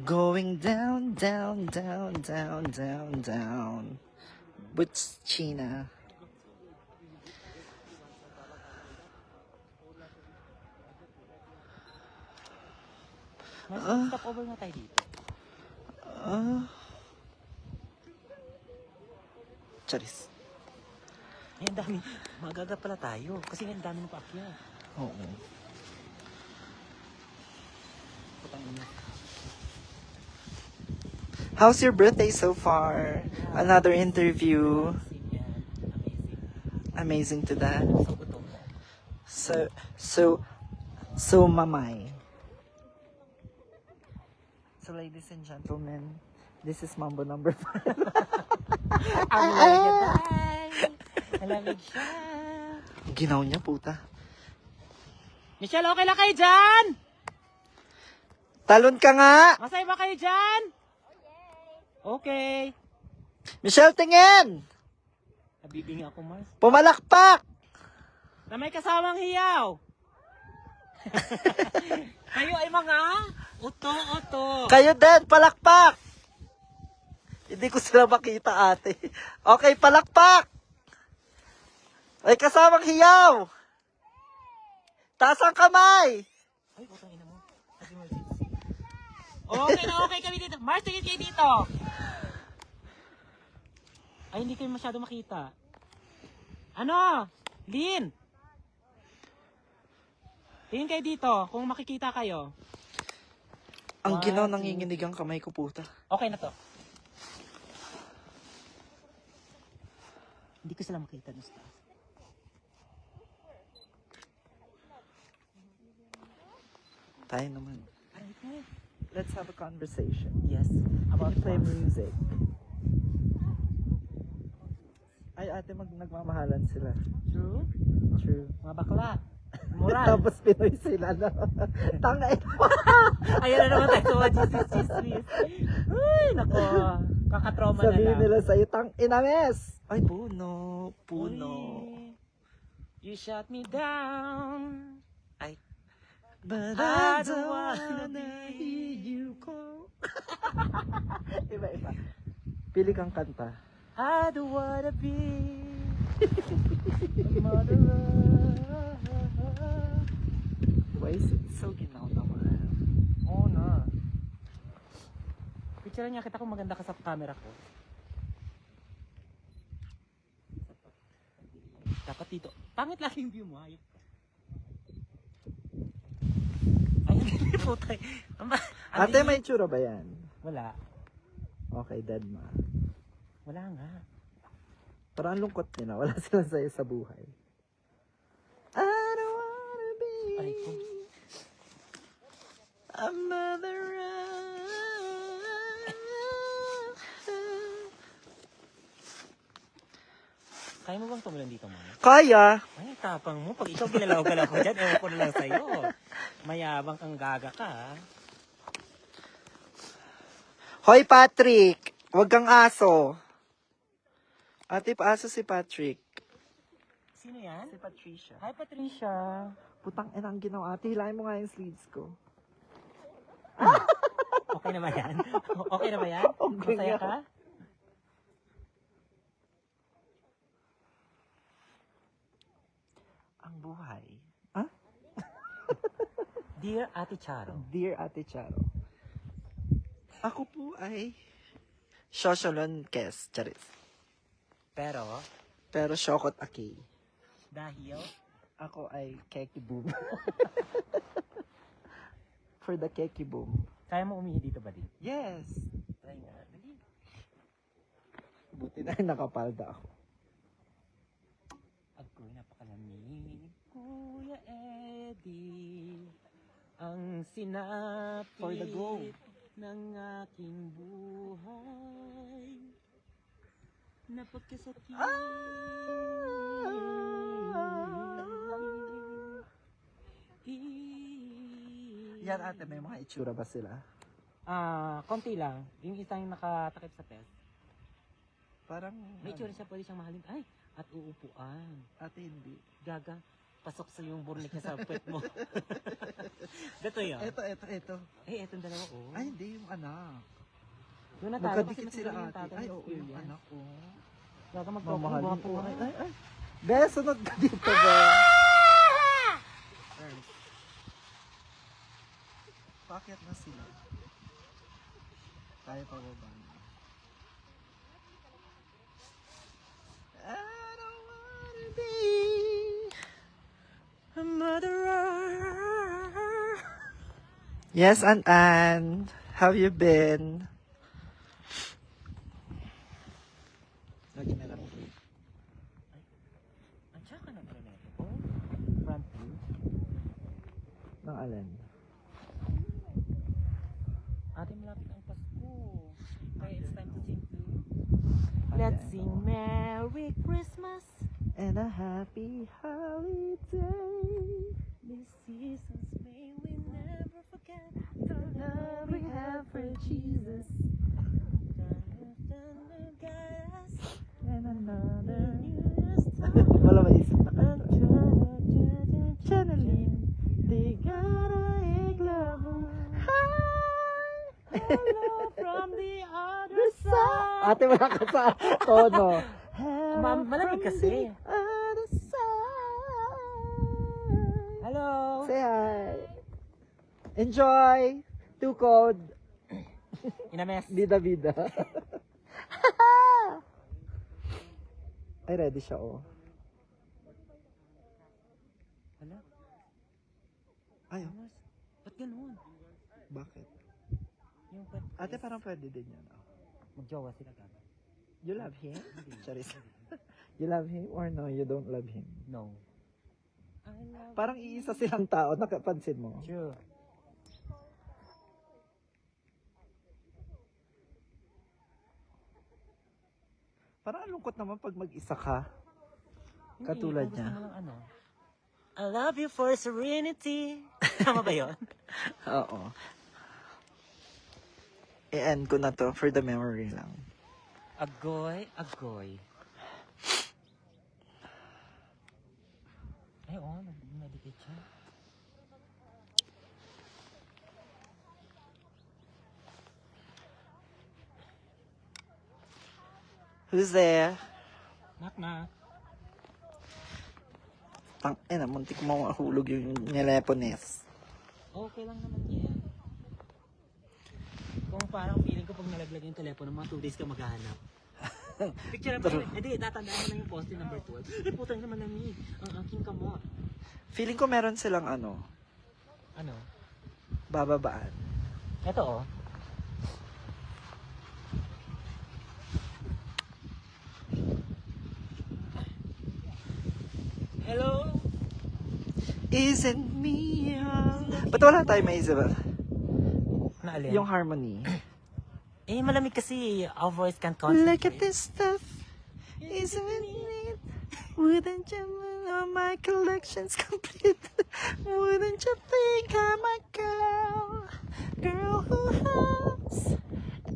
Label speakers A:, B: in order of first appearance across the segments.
A: Going down, down, down, down, down, down. Boots China.
B: Mas stop over na tayo dito.
A: Charis.
B: Ay, ang dami. Magaga pala tayo. Kasi ang dami ng paakyat.
A: Oo.
B: Putang ina.
A: How's your birthday so far? Another interview.
B: Amazing.
A: Amazing to that.
B: So, gutom.
A: So mamay. So ladies and gentlemen, this is Mambo number 5.
B: Ang lamig niya, tay. Ang lamig siya.
A: Ginaw niya, puta.
B: Michelle, okay lang kayo dyan?
A: Talon ka nga!
B: Masaya ba kayo dyan? Okay.
A: Michelle, tingin!
B: Nabibingi ako, Mars.
A: Pumalakpak!
B: Na may kasamang hiyaw. Kayo ay mga uto-uto.
A: Kayo din, palakpak! Hindi ko sila makita, ate. Okay, palakpak! Ay, kasamang hiyaw! Taas ang kamay!
B: Ay, utang ina mo. Sabi mo, okay na okay kami dito. Mars, tingin kayo dito. Ay, hindi kayo masyado makita. Ano? Lin! Tingin kayo dito, kung makikita kayo.
A: Ang ginaw, nanginginig ang kamay ko, puta.
B: Okay na to. Hindi ko sila makita dun sa taas.
A: Tayo naman.
B: Aray ko.
A: Let's have a conversation.
B: Yes. About
A: Play
B: what?
A: music. Ay, ate, nagmamahalan sila.
B: True?
A: True.
B: Mga bakla. Moral.
A: Tapos Pinoy sila, no? Tangay.
B: Ayan na naman tayo sa mga chismis. Ay, nako. Kakatrauma na
A: Sabihin
B: lang.
A: nila sa'yo, tang inames. Ay, puno. Puno.
B: Uy, you shut me down.
A: Ay. But
B: I
A: I
B: don't
A: don't
B: wanna
A: wanna hear you call. Iba. Pili kang kanta.
B: I don't wanna be a murderer.
A: Why is it so ginaw naman?
B: Oo na. Picture niya kita kung maganda ka sa camera ko. Dapat dito. Pangit lang yung view mo. Ayun. Ay, hindi po tayo.
A: Ate, may tsura ba yan?
B: Wala.
A: Okay, dead ma.
B: Wala nga.
A: Parang ang lungkot nila. Wala sila sa'yo sa buhay. I don't wanna be
B: Ay ko.
A: a mother.
B: Kaya mo bang tumulan dito, Mama?
A: Kaya.
B: Ay, tapang mo. Pag ikaw ginalaw-galaw ko dyan, ewan ko na lang sa'yo. Mayabang kang gaga ka, ha?
A: Hoy, Patrick. Huwag kang aso. Ate, paaso si Patrick.
B: Sino yan?
A: Si Patricia.
B: Hi, Patricia.
A: Putang ina ang ginawa. Ate, hilahin mo nga yung sleeves ko.
B: Okay na ba yan? Okay na ba yan?
A: Okay
B: Masaya
A: na.
B: ka?
A: Ang buhay.
B: Dear Ate Charo.
A: Dear Ate Charo. Ako po ay Shosholon Kes. Charis.
B: Pero,
A: Pero Shokot Aki.
B: dahil,
A: Ako ay Keki Boom. For the Keki Boom.
B: kaya mo umihi dito ba din?
A: Yes.
B: Try nga. Dali.
A: Buti na nakapalda ako.
B: Agoy, napakalamig. Kuya Eddie, ang sinapit
A: For the go.
B: ng aking buhay. Napagkasakit.
A: Yan ate, may mga itsura ba sila?
B: Konti lang. Yung isang nakatakip sa test.
A: Parang,
B: May itsura siya, pwede siyang mahalin. Ay, at uupuan.
A: ate hindi.
B: Gaga. Pasok sa yung burnik niya sa puwet mo. Ito yun.
A: Ito.
B: Eh, etong dalawa, oh.
A: Ay, hindi yung anak.
B: Yung natalo
A: Magkadikit
B: kasi
A: sila
B: yung
A: ate.
B: tatay
A: Ay,
B: ng
A: oo, yung
B: experience.
A: anak ko.
B: Baga magkakaroon.
A: Mamahalin
B: Gwapo
A: ko.
B: nga.
A: Ay. Bes, sunod ka dito, Bes. Bakit na sila? Tayo pa baba na. I don't wanna be a murderer. Yes, Ann. How you been? Lagi na lang.
B: Ang tsaka na pala nito. Oh, front view.
A: Ng alin?
B: Ate, malapit ang Pasko. Kaya it's time to sing too. Let's sing Merry Christmas.
A: And a happy holiday.
B: This season's may we never forget
A: The love we have for Jesus. And another. Wala maisip na kanta. Channeling. Di gara iglabo.
B: Hello from the other side.
A: Ate, wala ka sa tono.
B: Malamig kasi.
A: Other side.
B: Hello.
A: Say hi. Enjoy. Too cold.
B: Inames.
A: Bida-bida. Ay, ready siya, oh.
B: Hala.
A: Ay, oh.
B: Ba't ganun?
A: Bakit?
B: Yung ba't
A: Ate, parang pwede din yan, oh.
B: magjowa sila gano'n?
A: You love him? Charis. You love him or no, you don't love him?
B: No. I love
A: Parang iisa silang tao, nakapansin mo?
B: True.
A: Parang ang lungkot naman pag mag-isa ka.
B: Hindi,
A: Katulad
B: kung
A: niya.
B: gusto mo lang ano. I love you for serenity. Tama ba yun?
A: Oo. I-end ko na to for the memory lang.
B: Agoy, agoy. Ay, oo, medicate siya.
A: Who's there?
B: Knock, knock.
A: Tang muntik mo mahulog yung nilepones.
B: Okay lang naman yan. Kung parang feeling ko pag nalaglag yung telepono, mga 2 days ka maghahanap. Picture mo, hindi, tatandaan mo na yung poste number 12. Ay, putang naman namin. Ang aking kamot.
A: Feeling ko meron silang ano,
B: Ano?
A: bababaan.
B: Ito oh. Hello?
A: Isn't me Ba't wala tayo maisip?
B: Naalin?
A: Yung harmony.
B: Eh, malamig kasi. Our voice can't
A: Look
B: concentrate.
A: at this stuff. Isn't it? Wouldn't you know my collection's complete? Wouldn't you think I'm a girl who has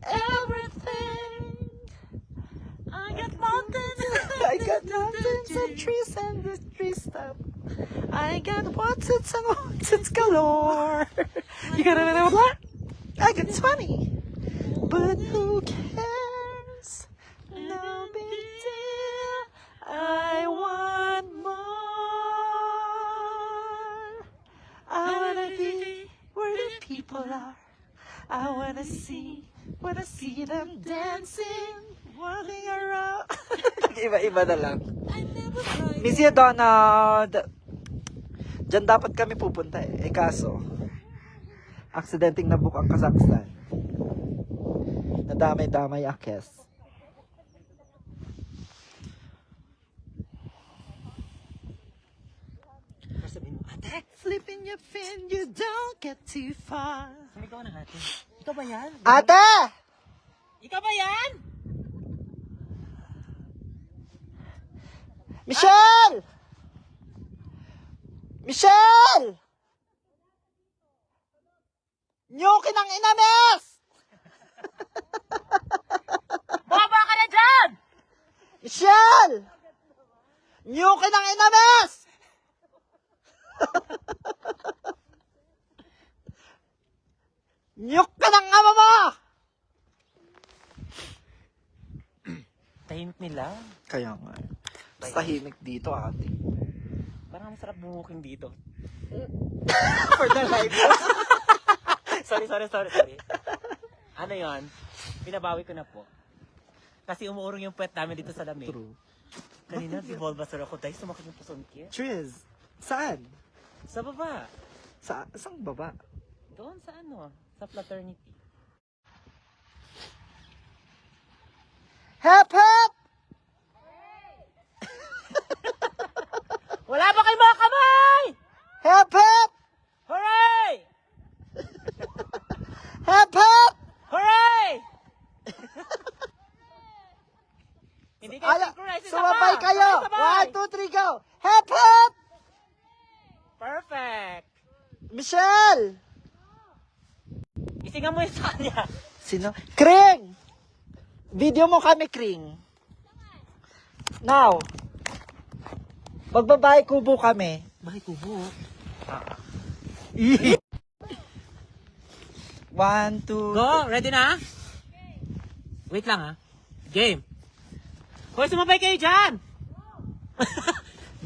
A: everything?
B: I got mountains.
A: I got mountains and trees and the tree stuff. I got what's galore. You got another what? I got 20. But who cares? No big deal. I want more. I wanna be where the people are. I wanna see them dancing, walking around. Iba-iba na lang. Miss you, Donald. Diyan dapat kami pupunta eh. Eh kaso, aksidenteng nabook ang Kazakhstan. Nadamay-damay akes.
B: Sabihin mo, ate!
A: Flip in your fin, you don't get too far.
B: Sumigaw na ate. Ikaw ba yan?
A: Ate!
B: Ikaw ba yan?
A: Michelle! Michelle! Nyukin ang inames!
B: Baba ka na dyan!
A: Michelle! Nyukin ang inames! Nyok ka ng ama mo!
B: Tahimik nila.
A: Kaya nga. Mas tahimik dito, ate.
B: Parang masarap bumuking dito. For the life. sorry. Ano yon? Pinabawi ko na po. Kasi umuurong yung puwet namin dito sa lamig.
A: True.
B: Kanina, si Bulbasaur ako dahil sumakit yung puson ko.
A: Triz, saan?
B: Sa baba.
A: Saan baba?
B: Doon sa ano? Sa fraternity.
A: Hep, hep!
B: Wala ba kayo mga kamay?
A: Hep, hep!
B: Hooray!
A: Hep, hep!
B: Hooray! Hindi kayo
A: Ala,
B: synchronize. Isa
A: sumabay
B: pa.
A: kayo!
B: Sabay.
A: 1, 2, 3, go! Hep, hep!
B: Perfect.
A: Michelle!
B: Isingan mo yung sa kanya.
A: Sino? Kring! Video mo kami, Kring. Now. Magbabahay kubo kami.
B: Bahay kubo.
A: 1, 2,
B: Go! Ready na? Wait lang ha. Game. Hoy, sumabay kayo dyan!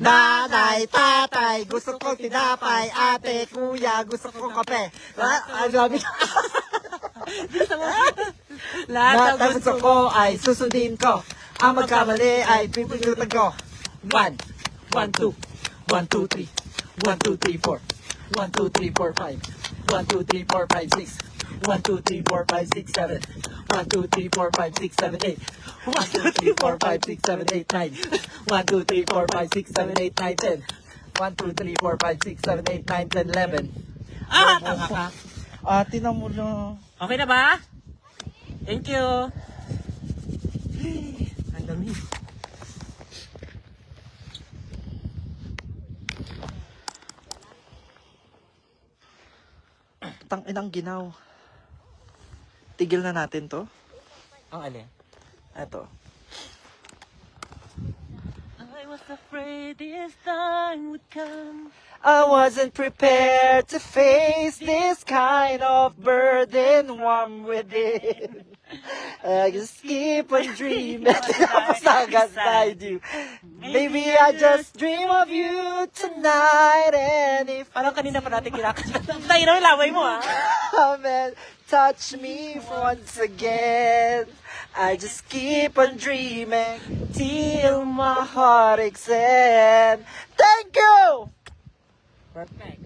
A: Nanay, tatay, gusto ko tinapay. Ate, kuya, gusto ko kape. Sabi ko.
B: Lahat
A: Lahat
B: ng
A: ng gusto ko ay susundin ko. Ang magkamali ay pipindutan ko. 1, 1, 2, 1, 2, 3, 1, 2, 3, 4, 1, 2, 3, 4, 5, 1, 2, 3, 4, 5, 6, 1, 2, 3, 4, 5, 6, 7, 1, 2, 3, 4, 5, 6, 7, 8, 1, 2, 3, 4, 5, 6, 7, 8, 9, 1, 2, 3, 4, 5, 6, 7, 8, 9, 10, 1, 2, 3, 4, 5, 6, 7, 8, 9, 10, 11.
B: Ah! Tama ka.
A: Tinan mo lang.
B: Okay na ba? Thank you. Ang dami.
A: Inang ginaw. Tigil na natin to.
B: Ang alin?
A: Eto.
B: I was afraid this time would come.
A: I wasn't prepared to face this kind of burden warm within. I just keep on dreaming beside you. Maybe I just dream of you tonight, and if
B: Parang kanina pa natin kinakanta. Tayo na yung laway mo ah.
A: come and touch me once again, I just keep on dreaming till my heart extends. Thank you!
B: Perfect.